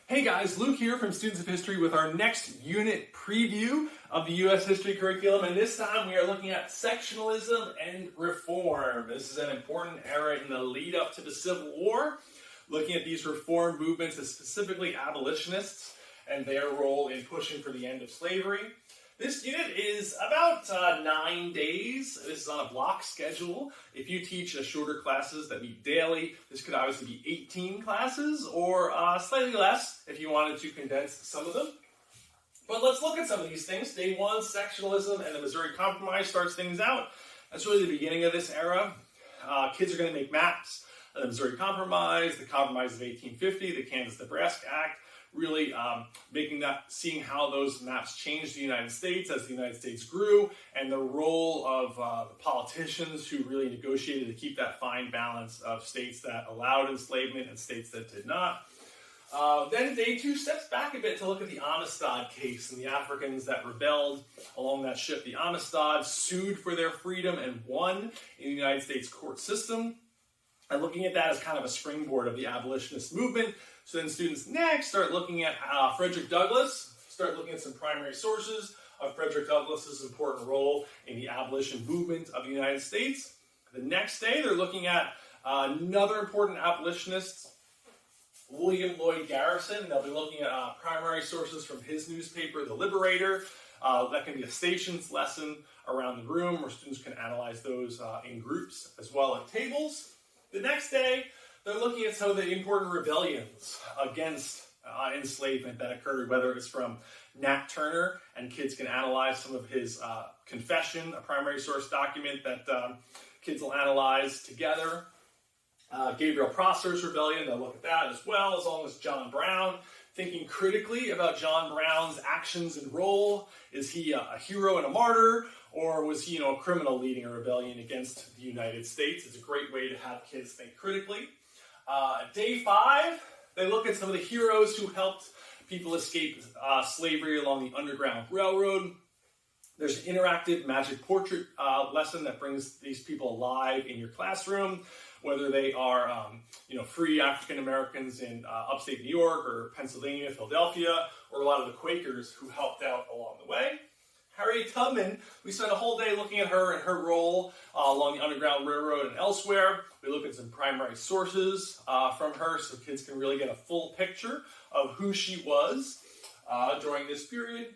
Hey guys, Luke here from Students of History with our next unit preview of the U.S. history curriculum, and this time we are looking at sectionalism and reform. This is an important era in the lead up to the Civil War, looking at these reform movements as specifically abolitionists and their role in pushing for the end of slavery. This unit is about 9 days. This is on a block schedule. If you teach shorter classes that meet daily, this could obviously be 18 classes or slightly less if you wanted to condense some of them. But let's look at some of these things. Day one, sectionalism and the Missouri Compromise starts things out. That's really the beginning of this era. Kids are going to make maps of the Missouri Compromise, the Compromise of 1850, the Kansas-Nebraska Act, really seeing how those maps changed the United States as the United States grew, and the role of the politicians who really negotiated to keep that fine balance of states that allowed enslavement and states that did not. Then day two steps back a bit to look at the Amistad Case and the Africans that rebelled along that ship. The Amistad sued for their freedom and won in the United States court system. And looking at that as kind of a springboard of the abolitionist movement. So then students next start looking at Frederick Douglass, start looking at some primary sources of Frederick Douglass's important role in the abolition movement of the United States. The next day they're looking at another important abolitionist, William Lloyd Garrison, and they'll be looking at primary sources from his newspaper, The Liberator. That can be a stations lesson around the room where students can analyze those in groups as well at tables. The next day, they're looking at some of the important rebellions against enslavement that occurred, whether it's from Nat Turner, and kids can analyze some of his confession, a primary source document that kids will analyze together. Gabriel Prosser's rebellion, they'll look at that as well, as long as John Brown, thinking critically about John Brown's actions and role. Is he a hero and a martyr, or was he, a criminal leading a rebellion against the United States? It's a great way to have kids think critically. Day 5, they look at some of the heroes who helped people escape slavery along the Underground Railroad. There's an interactive magic portrait lesson that brings these people alive in your classroom, whether they are, free African Americans in upstate New York or Pennsylvania, Philadelphia, or a lot of the Quakers who helped out along the way. Harriet Tubman, we spent a whole day looking at her and her role along the Underground Railroad and elsewhere. We look at some primary sources from her so kids can really get a full picture of who she was during this period.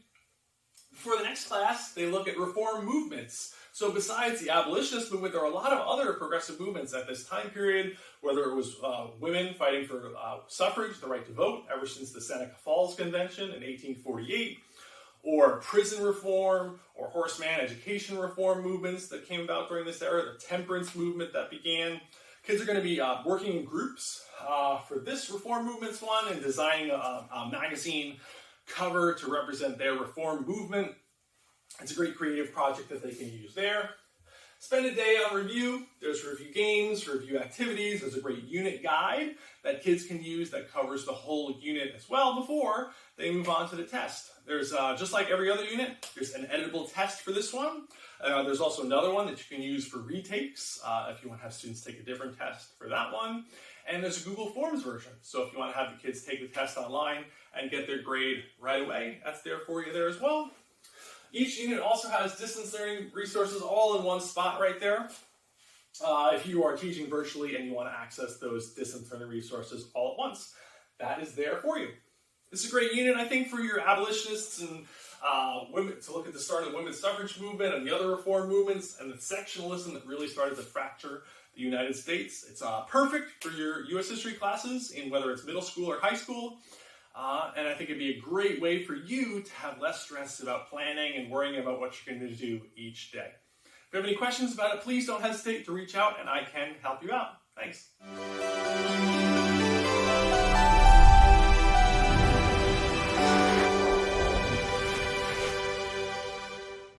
For the next class, they look at reform movements. So besides the abolitionist movement, there are a lot of other progressive movements at this time period, whether it was women fighting for suffrage, the right to vote, ever since the Seneca Falls Convention in 1848, or prison reform, or horseman education reform movements that came about during this era, the temperance movement that began. Kids are going to be working in groups for this reform movements one and designing a magazine cover to represent their reform movement. It's a great creative project that they can use there. Spend a day on review. There's review games, review activities. There's a great unit guide that kids can use that covers the whole unit as well before they move on to the test. There's, just like every other unit, there's an editable test for this one. There's also another one that you can use for retakes if you want to have students take a different test for that one. And there's a Google Forms version. So if you want to have the kids take the test online and get their grade right away, that's there for you there as well. Each unit also has distance learning resources all in one spot right there. If you are teaching virtually and you want to access those distance learning resources all at once, that is there for you. This is a great unit, I think, for your abolitionists and women to look at the start of the women's suffrage movement and the other reform movements and the sectionalism that really started to fracture the United States. It's perfect for your U.S. history classes in whether it's middle school or high school. And I think it'd be a great way for you to have less stress about planning and worrying about what you're going to do each day. If you have any questions about it, please don't hesitate to reach out and I can help you out. Thanks.